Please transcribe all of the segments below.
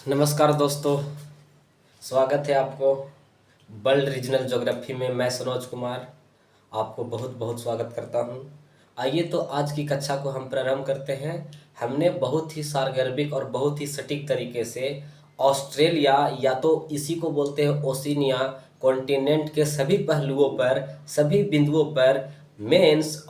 नमस्कार दोस्तों, स्वागत है आपको वर्ल्ड रीजनल ज्योग्राफी में। मैं सनोज कुमार आपको बहुत बहुत स्वागत करता हूं। आइए तो आज की कक्षा को हम प्रारंभ करते हैं। हमने बहुत ही सारगर्भिक और बहुत ही सटीक तरीके से ऑस्ट्रेलिया या तो इसी को बोलते हैं ओशिनिया कॉन्टिनेंट के सभी पहलुओं पर, सभी बिंदुओं पर मेंस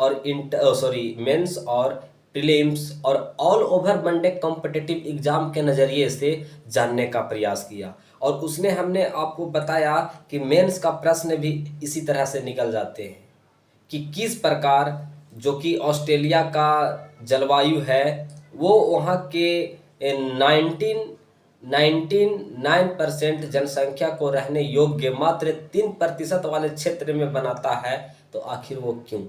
और प्रीलिम्स और all over one day competitive exam के नज़रिए से जानने का प्रयास किया। और उसने हमने आपको बताया कि मेंस का प्रश्न भी इसी तरह से निकल जाते हैं कि किस प्रकार जो कि ऑस्ट्रेलिया का जलवायु है वो वहाँ के 99% जनसंख्या को रहने योग्य मात्र 3% वाले क्षेत्र में बनाता है। तो आखिर वो क्यों?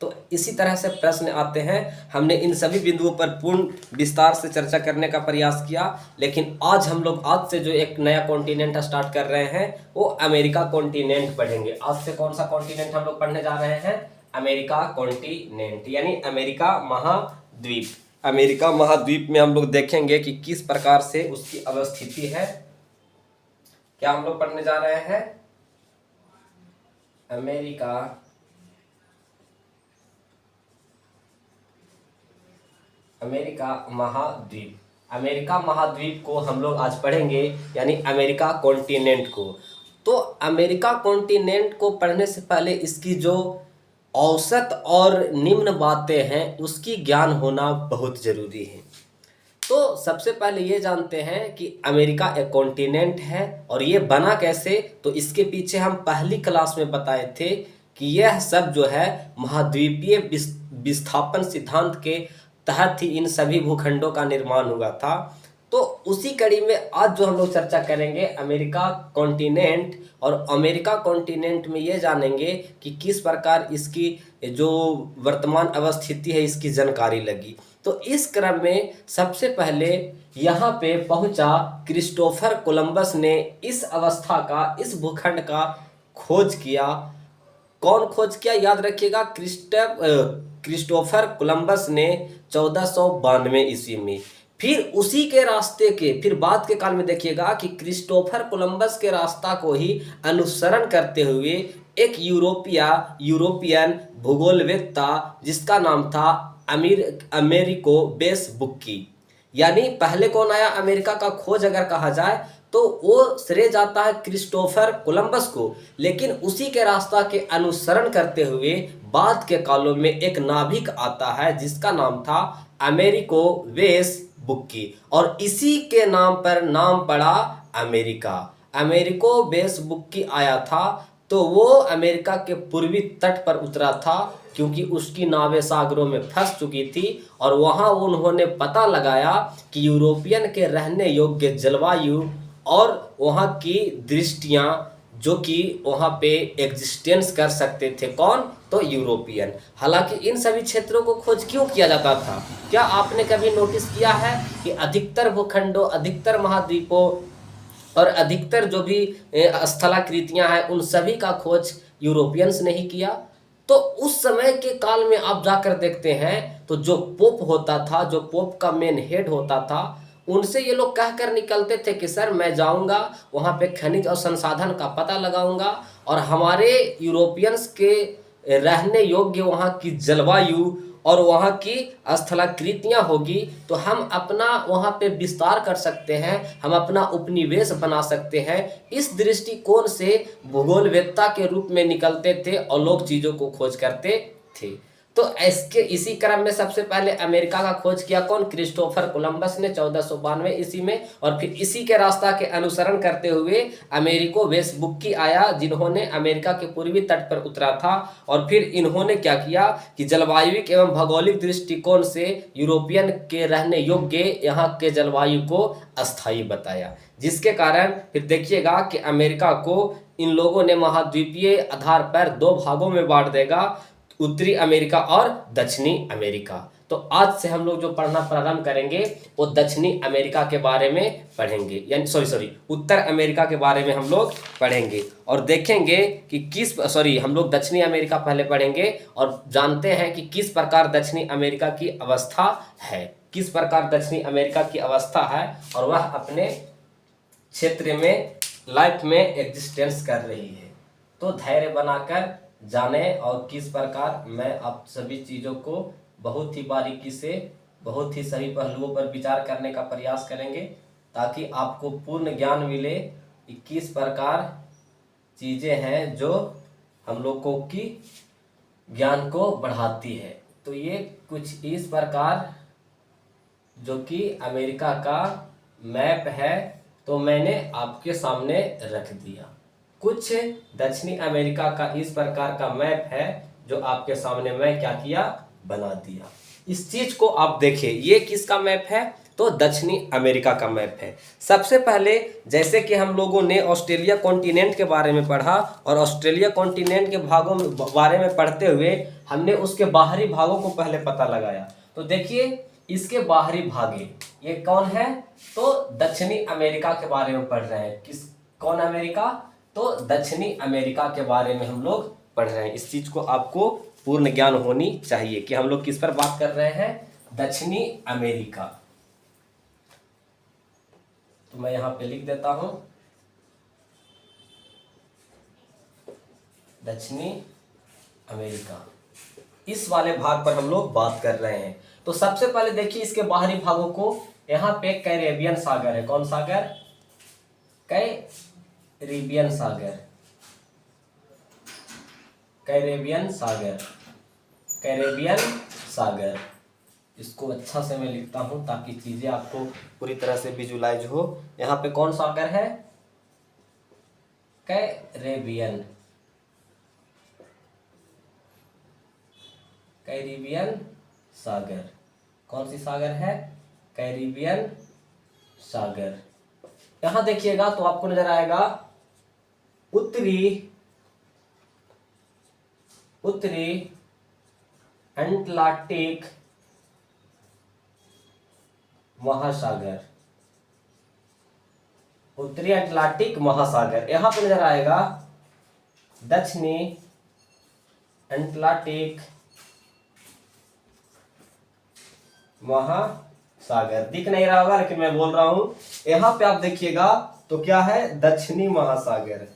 तो इसी तरह से प्रश्न आते हैं। हमने इन सभी बिंदुओं पर पूर्ण विस्तार से चर्चा करने का प्रयास किया, लेकिन आज हम लोग आज से जो एक नया कॉन्टिनेंट स्टार्ट कर रहे हैं वो अमेरिका कॉन्टिनेंट पढ़ेंगे। आज से कौन सा कॉन्टिनेंट हम लोग पढ़ने जा रहे हैं? अमेरिका कॉन्टिनेंट यानी अमेरिका महाद्वीप। अमेरिका महाद्वीप में हम लोग देखेंगे कि किस प्रकार से उसकी अवस्थिति है। क्या हम लोग पढ़ने जा रहे हैं? अमेरिका महाद्वीप। अमेरिका महाद्वीप को हम लोग आज पढ़ेंगे, यानी अमेरिका कॉन्टिनेंट को। तो अमेरिका कॉन्टिनेंट को पढ़ने से पहले इसकी जो औसत और निम्न बातें हैं उसकी ज्ञान होना बहुत ज़रूरी है। तो सबसे पहले ये जानते हैं कि अमेरिका एक कॉन्टिनेंट है और ये बना कैसे। तो इसके पीछे हम पहली क्लास में बताए थे कि यह सब जो है महाद्वीपीय विस्थापन सिद्धांत के तहत ही इन सभी भूखंडों का निर्माण हुआ था। तो उसी कड़ी में आज जो हम लोग चर्चा करेंगे अमेरिका कॉन्टिनेंट, और अमेरिका कॉन्टिनेंट में ये जानेंगे कि किस प्रकार इसकी जो वर्तमान अवस्थिति है इसकी जानकारी लगी। तो इस क्रम में सबसे पहले यहाँ पे पहुँचा क्रिस्टोफर कोलंबस ने इस अवस्था का, इस भूखंड का खोज किया। कौन खोज किया? याद रखिएगा, क्रिस्टोफर कोलंबस ने 1492 ईस्वी में। फिर उसी के रास्ते के, फिर बाद के काल में देखिएगा कि क्रिस्टोफर कोलंबस के रास्ता को ही अनुसरण करते हुए एक यूरोपियन भूगोलवेत्ता जिसका नाम था अमेरिको वेसबुकी। यानी पहले कौन आया अमेरिका का खोज अगर कहा जाए तो वो श्रेय जाता है क्रिस्टोफर कोलंबस को, लेकिन उसी के रास्ता के अनुसरण करते हुए बाद के कालों में एक नाविक आता है जिसका नाम था अमेरिको वेसबुकी, और इसी के नाम पर नाम पड़ा अमेरिका। अमेरिको वेसबुकी आया था तो वो अमेरिका के पूर्वी तट पर उतरा था क्योंकि उसकी नावें सागरों में फंस चुकी थी, और वहाँ उन्होंने पता लगाया कि यूरोपियन के रहने योग्य जलवायु और वहाँ की दृष्टियाँ जो कि वहाँ पे एग्जिस्टेंस कर सकते थे। कौन? तो यूरोपियन। हालांकि इन सभी क्षेत्रों को खोज क्यों किया जाता था? क्या आपने कभी नोटिस किया है कि अधिकतर भूखंडों, अधिकतर महाद्वीपों और अधिकतर जो भी स्थलाकृतियां हैं उन सभी का खोज यूरोपियंस ने ही किया? तो उस समय के काल में आप जाकर देखते हैं तो जो पोप होता था, जो पोप का मेन हेड होता था, उनसे ये लोग कहकर निकलते थे कि सर मैं जाऊंगा वहाँ पे खनिज और संसाधन का पता लगाऊंगा और हमारे यूरोपियंस के रहने योग्य वहाँ की जलवायु और वहाँ की स्थलाकृतियाँ होगी तो हम अपना वहाँ पे विस्तार कर सकते हैं, हम अपना उपनिवेश बना सकते हैं। इस दृष्टिकोण से भूगोलवेत्ता के रूप में निकलते थे और लोग चीज़ों को खोज करते थे। तो इसी क्रम में सबसे पहले अमेरिका का खोज किया कौन? क्रिस्टोफर कोलंबस ने 1492 ईस्वी में, और फिर इसी के रास्ता के अनुसरण करते हुए अमेरिको वेसबुकी आया जिन्होंने अमेरिका के पूर्वी तट पर उतरा था, और फिर इन्होंने क्या किया कि जलवायुविक एवं भौगोलिक दृष्टिकोण से यूरोपियन के रहने योग्य यहाँ के जलवायु को अस्थायी बताया, जिसके कारण फिर देखिएगा कि अमेरिका को इन लोगों ने महाद्वीपीय आधार पर दो भागों में बांट देगा, उत्तरी अमेरिका और दक्षिणी अमेरिका। तो आज से हम लोग जो पढ़ना प्रारंभ करेंगे वो दक्षिणी अमेरिका के बारे में पढ़ेंगे, यानी उत्तर अमेरिका के बारे में हम लोग पढ़ेंगे और देखेंगे कि हम लोग दक्षिणी अमेरिका पहले पढ़ेंगे और जानते हैं कि किस प्रकार दक्षिणी अमेरिका की अवस्था है, किस प्रकार दक्षिणी अमेरिका की अवस्था है और वह अपने क्षेत्र में लाइफ में एग्जिस्टेंस कर रही है। तो धैर्य बनाकर जाने और किस प्रकार मैं आप सभी चीज़ों को बहुत ही बारीकी से बहुत ही सही पहलुओं पर विचार करने का प्रयास करेंगे ताकि आपको पूर्ण ज्ञान मिले कि किस प्रकार चीज़ें हैं जो हम लोगों की ज्ञान को बढ़ाती है। तो ये कुछ इस प्रकार जो कि अमेरिका का मैप है तो मैंने आपके सामने रख दिया। कुछ दक्षिणी अमेरिका का इस प्रकार का मैप है जो आपके सामने मैं क्या किया, बना दिया। इस चीज को आप देखिए, ये किसका मैप है, तो दक्षिणी अमेरिका का मैप है। सबसे पहले जैसे कि हम लोगों ने ऑस्ट्रेलिया कॉन्टिनेंट के बारे में पढ़ा और ऑस्ट्रेलिया कॉन्टिनेंट के भागों में बारे में पढ़ते हुए हमने उसके बाहरी भागों को पहले पता लगाया। तो देखिए इसके बाहरी भागे ये कौन है, तो दक्षिणी अमेरिका के बारे में पढ़ रहे हैं। किस कौन अमेरिका, तो दक्षिणी अमेरिका के बारे में हम लोग पढ़ रहे हैं। इस चीज को आपको पूर्ण ज्ञान होनी चाहिए कि हम लोग किस पर बात कर रहे हैं, दक्षिणी अमेरिका। तो मैं यहां पे लिख देता हूं दक्षिणी अमेरिका, इस वाले भाग पर हम लोग बात कर रहे हैं। तो सबसे पहले देखिए इसके बाहरी भागों को, यहाँ पे कैरेबियन सागर है। कौन सागर, कैरेबियन सागर, कैरेबियन सागर, कैरेबियन सागर। इसको अच्छा से मैं लिखता हूं ताकि चीजें आपको पूरी तरह से विजुलाइज हो। यहाँ पे कौन सागर है, कैरेबियन, कैरिबियन सागर। कौन सी सागर है, कैरिबियन सागर। यहां देखिएगा तो आपको नजर आएगा उत्तरी अटलांटिक महासागर, उत्तरी अटलांटिक महासागर। यहां पर नजर आएगा दक्षिणी अटलांटिक महासागर। दिख नहीं रहा होगा लेकिन मैं बोल रहा हूं। यहां पे आप देखिएगा तो क्या है, दक्षिणी महासागर,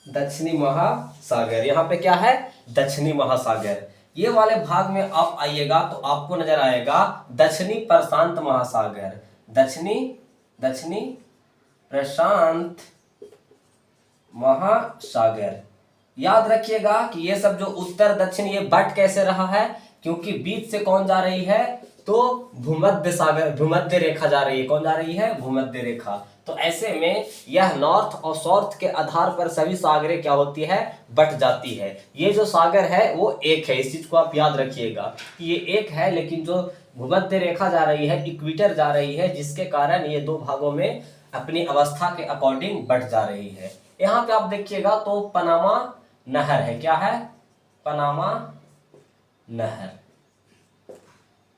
दक्षिणी महासागर। यहाँ पे क्या है, दक्षिणी महासागर। ये वाले भाग में आप आइएगा तो आपको नजर आएगा दक्षिणी प्रशांत महासागर, दक्षिणी प्रशांत महासागर। याद रखिएगा कि ये सब जो उत्तर दक्षिण ये बट कैसे रहा है, क्योंकि बीच से कौन जा रही है, तो भूमध्य सागर, भूमध्य रेखा जा रही है। कौन जा रही है, भूमध्य रेखा। तो ऐसे में यह नॉर्थ और साउथ के आधार पर सभी सागरें क्या होती है, बट जाती है। ये जो सागर है वो एक है, इस चीज को आप याद रखिएगा कि ये एक है, लेकिन जो भूमध्य रेखा जा रही है, इक्वेटर जा रही है, जिसके कारण ये दो भागों में अपनी अवस्था के अकॉर्डिंग बट जा रही है। यहाँ पे आप देखिएगा तो पनामा नहर है। क्या है, पनामा नहर।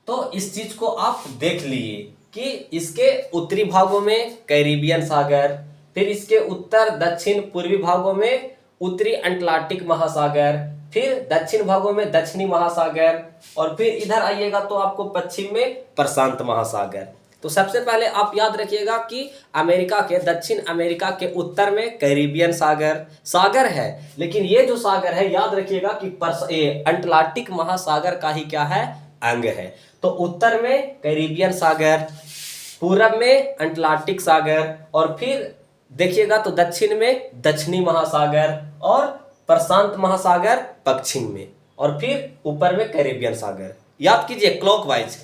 तो इस चीज को आप देख लीजिए कि इसके उत्तरी भागों में कैरिबियन सागर, फिर इसके उत्तर दक्षिण पूर्वी भागों में उत्तरी अटलांटिक महासागर, फिर दक्षिण भागों में दक्षिणी महासागर, और फिर इधर आइएगा तो आपको पश्चिम में प्रशांत महासागर। तो सबसे पहले आप याद रखिएगा कि अमेरिका के, दक्षिण अमेरिका के उत्तर में कैरिबियन सागर है, लेकिन ये जो सागर है याद रखिएगा कि अटलांटिक महासागर का ही क्या है, अंग है। तो उत्तर में कैरिबियन सागर, पूरब में अटलांटिक सागर, और फिर देखिएगा तो दक्षिण में दक्षिणी महासागर और प्रशांत महासागर पश्चिम में, और फिर ऊपर में कैरिबियन सागर। याद कीजिए क्लॉकवाइज,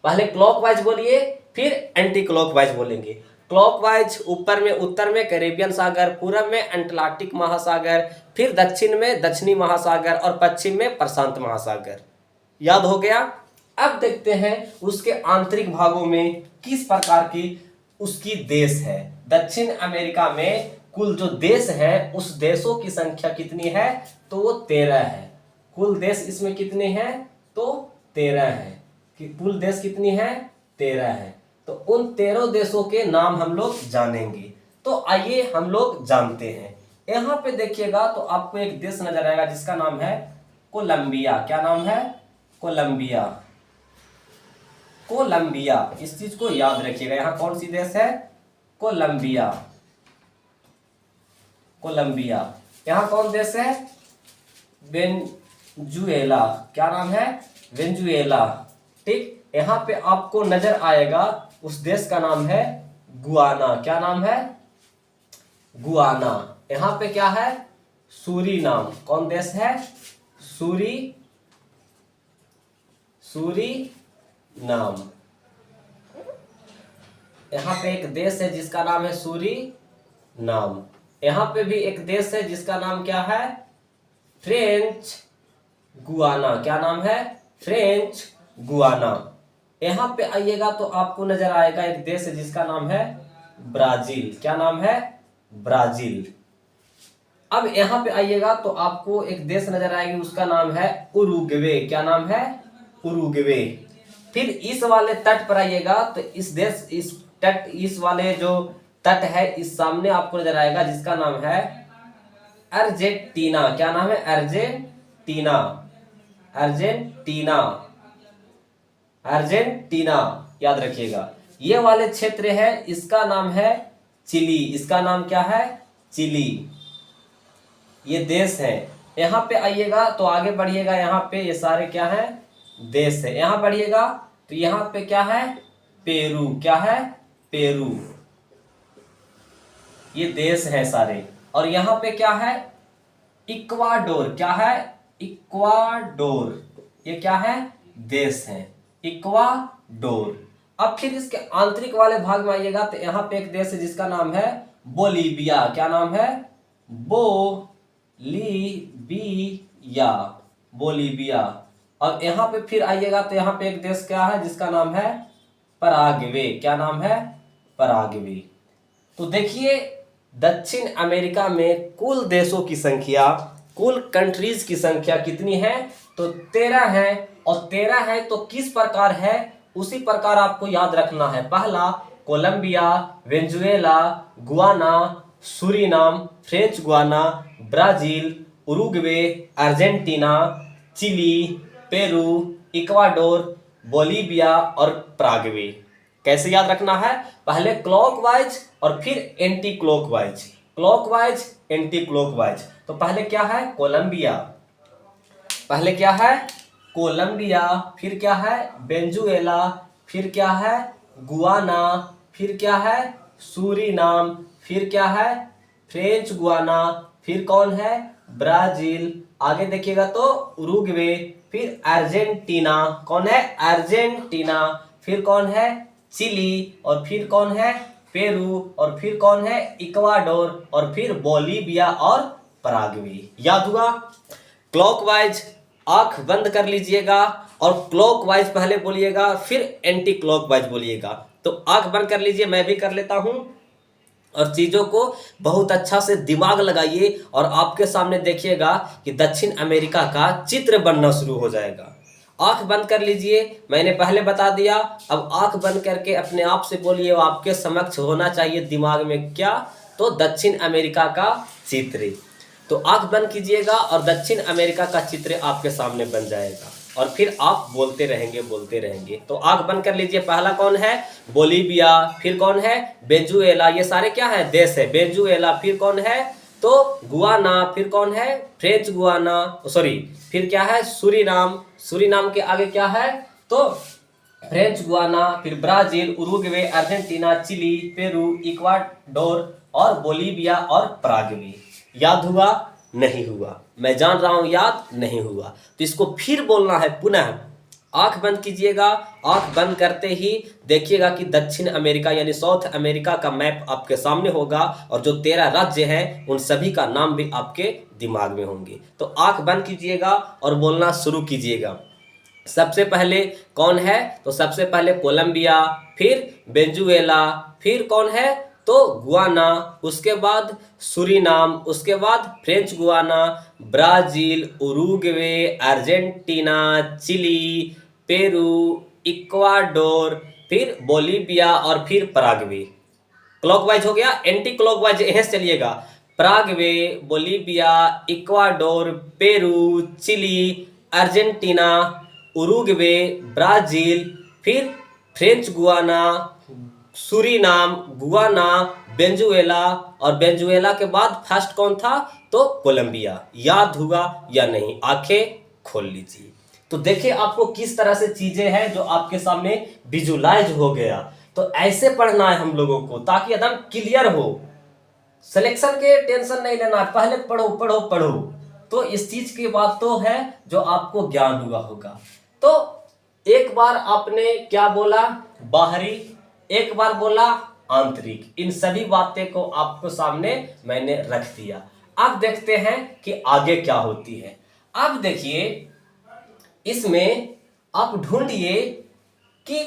पहले क्लॉकवाइज बोलिए फिर एंटी क्लॉकवाइज बोलेंगे। क्लॉकवाइज ऊपर में उत्तर में कैरिबियन सागर, पूरब में अटलांटिक महासागर, फिर दक्षिण में दक्षिणी महासागर और पश्चिम में प्रशांत महासागर। याद हो गया। अब देखते हैं उसके आंतरिक भागों में किस प्रकार की उसकी देश है। दक्षिण अमेरिका में कुल जो देश है उस देशों की संख्या कितनी है, तो वो 13 है। कुल देश इसमें कितने हैं, तो 13 है। कि कुल देश कितनी है, 13 है। तो उन 13 देशों के नाम हम लोग जानेंगे। तो आइए हम लोग जानते हैं। यहाँ पे देखिएगा तो आपको एक देश नजर आएगा जिसका नाम है कोलंबिया। क्या नाम है, कोलंबिया। कोलंबिया, इस चीज को याद रखिएगा। यहाँ कौन सी देश है? Colombia, Colombia. यहाँ कौन देश है? वेनेजुएला, क्या नाम है? वेनेजुएला, ठीक। यहाँ पे आपको नजर आएगा उस देश का नाम है गुआना, क्या नाम है? गुआना। यहाँ पे क्या है? सूरीनाम, कौन देश है? सूरीनाम। यहाँ पे एक देश है जिसका नाम है सूरीनाम। यहाँ पे भी एक देश है जिसका नाम क्या है? फ्रेंच गुआना, क्या नाम है? French Guana. यहाँ पे आइएगा तो आपको नजर आएगा एक देश है जिसका नाम है ब्राजील, क्या नाम है? ब्राजील। अब यहाँ पे आइएगा तो आपको एक देश नजर आएगी, उसका नाम है उरुग्वे, क्या नाम है? उरुग्वे। फिर इस वाले तट पर आइएगा तो इस वाले जो तट है, इस सामने आपको नजर आएगा जिसका नाम है अर्जेंटीना, क्या नाम है? अर्जेंटीना, अर्जेंटीना, अर्जेंटीना, याद रखिएगा। ये वाले क्षेत्र है, इसका नाम है चिली, इसका नाम क्या है? चिली। ये देश है। यहाँ पे आइएगा तो आगे बढ़िएगा, यहाँ पे ये सारे क्या है? देश है। यहाँ बढ़िएगा तो यहाँ पे क्या है? पेरू, क्या है? पेरू। ये देश है सारे। और यहाँ पे क्या है? इक्वाडोर, क्या है? इक्वाडोर, ये क्या है? देश है, इक्वाडोर। अब फिर इसके आंतरिक वाले भाग में आइएगा तो यहाँ पे एक देश है जिसका नाम है बोलीविया, क्या नाम है? Bolivia, Bolivia. और यहाँ पे फिर आइएगा तो यहाँ पे एक देश क्या है जिसका नाम है पराग्वे, क्या नाम है? पराग्वे। तो देखिए दक्षिण अमेरिका में कुल देशों की संख्या, कुल कंट्रीज की संख्या कितनी है? तो 13 है। और 13 है तो किस प्रकार है उसी प्रकार आपको याद रखना है। पहला Colombia, Venezuela, Guyana, Suriname, French Guiana, Brazil, Uruguay, Argentina, Chile, Peru, Ecuador, Bolivia और पराग्वे। कैसे याद रखना है? पहले क्लॉकवाइज और फिर anti clockwise, clockwise anti clockwise. तो पहले क्या है? कोलंबिया, पहले क्या है? कोलंबिया, फिर क्या है? वेनेजुएला, फिर क्या है? गुआना, फिर क्या है? सूरीनाम, फिर क्या है? फ्रेंच गुआना, फिर कौन है? ब्राजील। आगे देखिएगा तो उरुग्वे, फिर अर्जेंटीना, कौन है? अर्जेंटीना, फिर कौन है? चिली, और फिर कौन है? पेरू, और फिर कौन है? इक्वाडोर, और फिर बोलीविया और पराग्वे। याद हुआ? क्लॉकवाइज आंख बंद कर लीजिएगा और क्लॉकवाइज पहले बोलिएगा, फिर एंटी क्लॉकवाइज बोलिएगा। तो आंख बंद कर लीजिए, मैं भी कर लेता हूं। और चीज़ों को बहुत अच्छा से दिमाग लगाइए और आपके सामने देखिएगा कि दक्षिण अमेरिका का चित्र बनना शुरू हो जाएगा। आंख बंद कर लीजिए, मैंने पहले बता दिया। अब आंख बंद करके अपने आप से बोलिए, आपके समक्ष होना चाहिए दिमाग में क्या? तो दक्षिण अमेरिका का चित्र। तो आंख बंद कीजिएगा और दक्षिण अमेरिका का चित्र आपके सामने बन जाएगा और फिर आप बोलते रहेंगे, बोलते रहेंगे। तो आंख बंद कर लीजिए। पहला कौन है? बोलीविया, फिर कौन है? वेनेजुएला, ये सारे क्या है? देश है। वेनेजुएला, फिर कौन है? तो गुआना, फिर कौन है? फ्रेंच गुआना, सॉरी, फिर क्या है? सूरीनाम, सूरीनाम के आगे क्या है? तो फ्रेंच गुआना, फिर Brazil, Uruguay, Argentina, Chile, Peru, Ecuador और बोलीविया और पराग्वे। याद हुआ? नहीं हुआ, मैं जान रहा हूं याद नहीं हुआ। तो इसको फिर बोलना है पुनः। आंख बंद कीजिएगा। आंख बंद करते ही देखिएगा कि दक्षिण अमेरिका यानी साउथ अमेरिका का मैप आपके सामने होगा और जो 13 राज्य हैं उन सभी का नाम भी आपके दिमाग में होंगे। तो आंख बंद कीजिएगा और बोलना शुरू कीजिएगा। सबसे पहले कौन है? तो सबसे पहले कोलंबिया, फिर वेनेजुएला, फिर कौन है? तो गुआना, उसके बाद सूरीनाम, उसके बाद French Guiana, Brazil, Uruguay, Argentina, Chile, Peru, Ecuador, फिर बोलीविया और फिर पराग्वे। क्लॉकवाइज हो गया। एंटी क्लॉकवाइज यहीं से चलिएगा। Paraguay, Bolivia, Ecuador, Peru, Chile, Argentina, Uruguay, Brazil, फिर French Guiana, Suriname, Guyana, Venezuela, और वेनेजुएला के बाद फर्स्ट कौन था? तो कोलंबिया। याद हुआ या नहीं? आंखें खोल लीजिए। तो देखिए आपको किस तरह से चीजें हैं जो आपके सामने विजुलाइज हो गया। तो ऐसे पढ़ना है हम लोगों को ताकि एकदम क्लियर हो। सिलेक्शन के टेंशन नहीं लेना, पहले पढ़ो पढ़ो पढ़ो। तो इस चीज की बात तो है जो आपको ज्ञान हुआ होगा। तो एक बार आपने क्या बोला? बाहरी, एक बार बोला आंतरिक। इन सभी बातें को आपको सामने मैंने रख दिया। अब देखते हैं कि आगे क्या होती है। अब देखिए इसमें आप ढूंढिए कि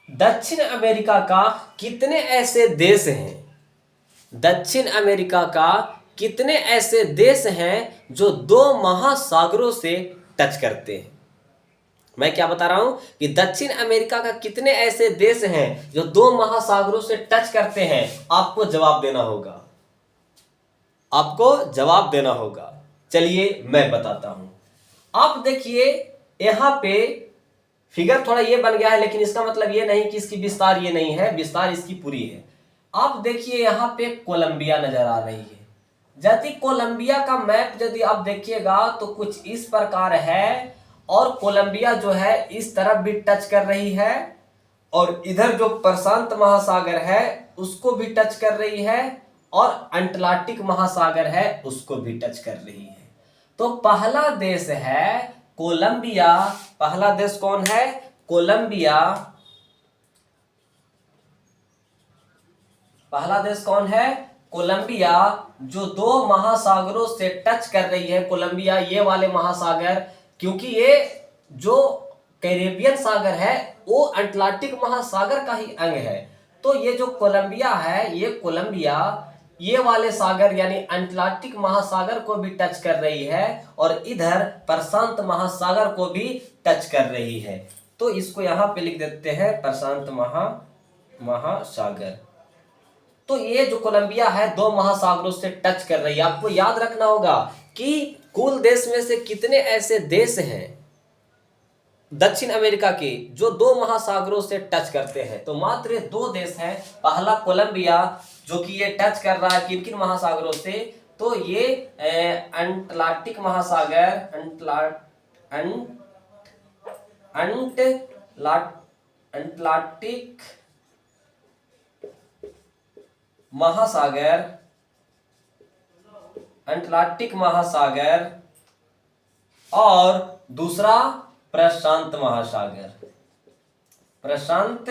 दक्षिण अमेरिका का कितने ऐसे देश हैं, दक्षिण अमेरिका का कितने ऐसे देश हैं जो दो महासागरों से टच करते हैं। मैं क्या बता रहा हूं कि दक्षिण अमेरिका का कितने ऐसे देश हैं जो दो महासागरों से टच करते हैं। आपको जवाब देना होगा, आपको जवाब देना होगा। चलिए मैं बताता हूं। आप देखिए यहां पे फिगर थोड़ा ये बन गया है, लेकिन इसका मतलब ये नहीं कि इसकी विस्तार ये नहीं है, विस्तार इसकी पूरी है। आप देखिए यहां पे कोलंबिया नजर आ रही है। यदि कोलंबिया का मैप यदि आप देखिएगा तो कुछ इस प्रकार है, और कोलंबिया जो है इस तरफ भी टच कर रही है, और इधर जो प्रशांत महासागर है उसको भी टच कर रही है, और अटलांटिक महासागर है उसको भी टच कर रही है। तो पहला देश है कोलंबिया। पहला देश कौन है? कोलंबिया। पहला देश कौन है? कोलंबिया, जो दो महासागरों से टच कर रही है। कोलंबिया ये वाले महासागर, क्योंकि ये जो कैरेबियन सागर है वो अटलांटिक महासागर का ही अंग है। तो ये जो कोलंबिया है, ये कोलंबिया ये वाले सागर यानी अटलांटिक महासागर को भी टच कर रही है, और इधर प्रशांत महासागर को भी टच कर रही है। तो इसको यहां पे लिख देते हैं प्रशांत महासागर। तो ये जो कोलंबिया है दो महासागरों से टच कर रही है। आपको याद रखना होगा कि कुल देश में से कितने ऐसे देश हैं दक्षिण अमेरिका के जो दो महासागरों से टच करते हैं। तो मात्र दो देश हैं। पहला कोलंबिया जो कि ये टच कर रहा है किन किन महासागरों से? तो ये अटलांटिक महासागर, अटलांटिक महासागर, अटलांटिक महासागर, और दूसरा प्रशांत महासागर। प्रशांत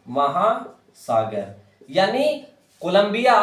महासागर यानी कोलंबिया,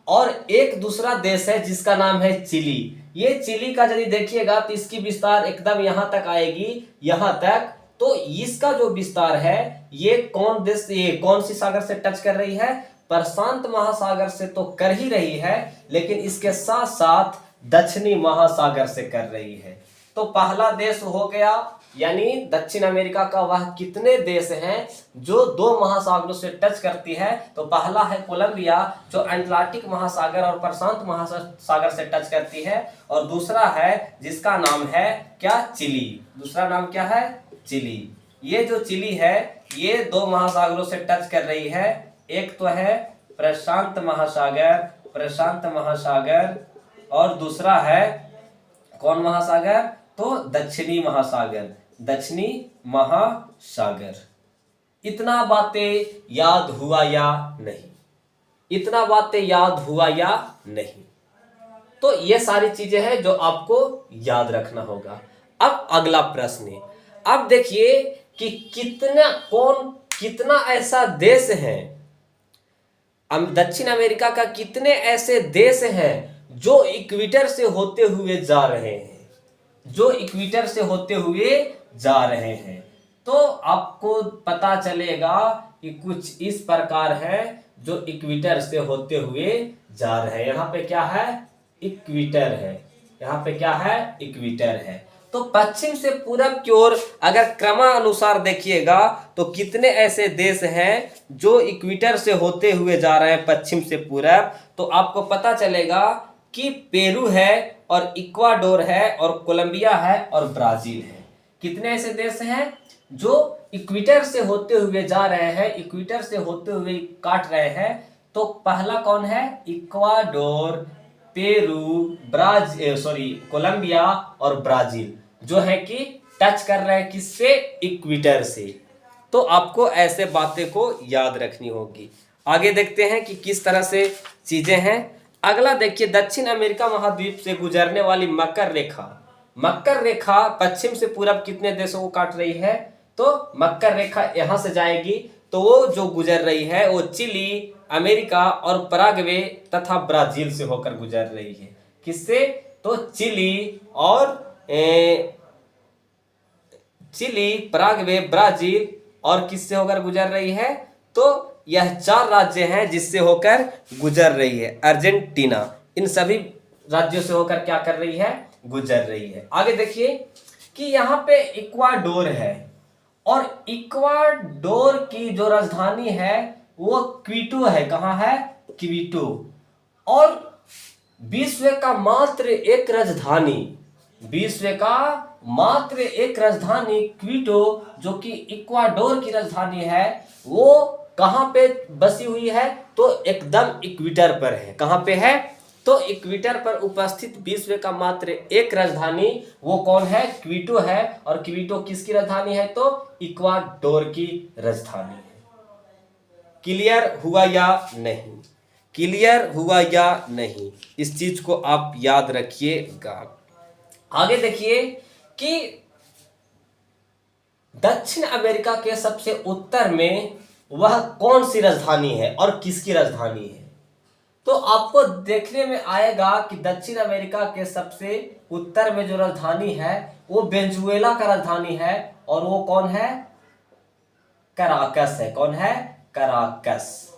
और एक दूसरा देश है जिसका नाम है चिली। ये चिली का यदि देखिएगा तो इसकी विस्तार एकदम यहां तक आएगी, यहां तक। तो इसका जो विस्तार है ये कौन देश, ये कौन सी सागर से टच कर रही है? प्रशांत महासागर से तो कर ही रही है, लेकिन इसके साथ साथ दक्षिणी महासागर से कर रही है। तो पहला देश हो गया, यानी दक्षिण अमेरिका का वह कितने देश हैं जो दो महासागरों से टच करती है। तो पहला है कोलंबिया जो अटलांटिक महासागर और प्रशांत महासागर से टच करती है, और दूसरा है जिसका नाम है क्या? चिली। दूसरा नाम क्या है? चिली। ये जो चिली है ये दो महासागरों से टच कर रही है। एक तो है प्रशांत महासागर, प्रशांत महासागर, और दूसरा है कौन महासागर? तो दक्षिणी महासागर, दक्षिणी महासागर। इतना बातें याद हुआ या नहीं? इतना बातें याद हुआ या नहीं? तो ये सारी चीजें हैं जो आपको याद रखना होगा। अब अगला प्रश्न है। अब देखिए कि कितना ऐसा देश है, दक्षिण अमेरिका का कितने ऐसे देश हैं जो इक्वेटर से होते हुए जा रहे हैं, जो इक्वेटर से होते हुए जा रहे हैं। तो आपको पता चलेगा कि कुछ इस प्रकार है जो इक्वेटर से होते हुए जा रहे हैं। यहाँ पे क्या है? इक्वेटर है। यहाँ पे क्या है? इक्वेटर है। तो पश्चिम से पूरब की ओर अगर क्रमानुसार देखिएगा तो कितने ऐसे देश हैं जो इक्वेटर से होते हुए जा रहे हैं पश्चिम से पूरब। तो आपको पता चलेगा कि पेरू है, और इक्वाडोर है, और कोलंबिया है, और ब्राजील है। कितने ऐसे देश हैं जो इक्वेटर से होते हुए जा रहे हैं, इक्वेटर से होते हुए काट रहे हैं। तो पहला कौन है? इक्वाडोर, पेरू, कोलंबिया और ब्राजील, जो है कि टच कर रहे हैं किससे? इक्वेटर से। तो आपको ऐसे बातें को याद रखनी होगी। आगे देखते हैं कि किस तरह से चीजें हैं। अगला देखिए, दक्षिण अमेरिका महाद्वीप से गुजरने वाली मकर रेखा। मकर रेखा पश्चिम से पूरब कितने देशों को काट रही है? तो मकर रेखा यहां से जाएगी तो वो जो गुजर रही है वो चिली, अमेरिका और पराग्वे तथा ब्राजील से होकर गुजर रही है। किससे? तो चिली और चिली, पराग्वे, ब्राजील और किससे होकर गुजर रही है? तो यह 4 राज्य हैं जिससे होकर गुजर रही है। अर्जेंटीना, इन सभी राज्यों से होकर क्या कर रही है? गुजर रही है। आगे देखिए कि यहाँ पे इक्वाडोर है और इक्वाडोर की जो राजधानी है वो क्विटो है। कहाँ है? क्विटो। और विश्व का मात्र एक राजधानी, विश्व का मात्र एक राजधानी क्विटो, जो कि इक्वाडोर की राजधानी है, वो कहां पे बसी हुई है? तो एकदम इक्वेटर पर है। कहां पे है? तो इक्वेटर पर उपस्थित विश्व का मात्र एक राजधानी, वो कौन है? क्विटो है। और क्विटो किसकी राजधानी है? तो इक्वाडोर की राजधानी है। क्लियर हुआ या नहीं? क्लियर हुआ या नहीं? इस चीज को आप याद रखिएगा। आगे देखिए कि दक्षिण अमेरिका के सबसे उत्तर में वह कौन सी राजधानी है और किसकी राजधानी है? तो आपको देखने में आएगा कि दक्षिण अमेरिका के सबसे उत्तर में जो राजधानी है वो वेनेजुएला का राजधानी है। और वो कौन है? कराकस है। कौन है? कराकस।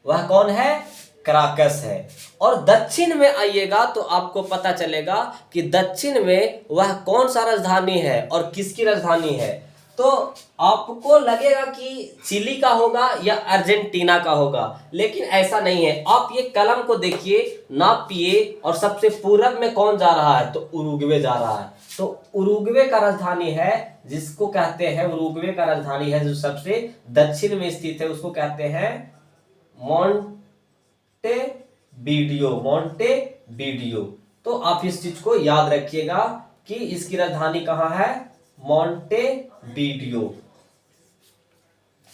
वह कौन है? कराकस है। और दक्षिण में आइएगा तो आपको पता चलेगा कि दक्षिण में वह कौन सा राजधानी है और किसकी राजधानी है। तो आपको लगेगा कि चिली का होगा या अर्जेंटीना का होगा, लेकिन ऐसा नहीं है। आप ये कलम को देखिए, नापिए, और सबसे पूरब में कौन जा रहा है? तो उरुग्वे जा रहा है। तो उरुग्वे का राजधानी है, जिसको कहते हैं उरुग्वे का राजधानी है जो सबसे दक्षिण में स्थित है, उसको कहते हैं मोंटेवीडियो। तो आप इस चीज को याद रखिएगा कि इसकी राजधानी कहां है? मोंटेवीडियो।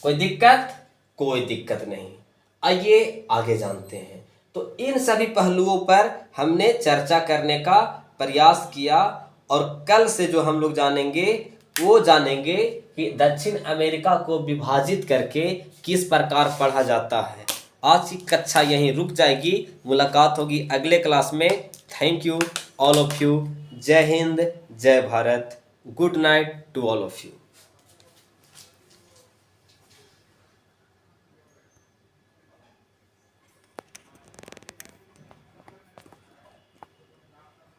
कोई दिक्कत? कोई दिक्कत नहीं। आइए आगे जानते हैं। तो इन सभी पहलुओं पर हमने चर्चा करने का प्रयास किया और कल से जो हम लोग जानेंगे वो जानेंगे कि दक्षिण अमेरिका को विभाजित करके किस प्रकार पढ़ा जाता है। आज की कक्षा यहीं रुक जाएगी। मुलाकात होगी अगले क्लास में। Thank you all of you. जय हिंद, जय Bharat. Good night to all of you.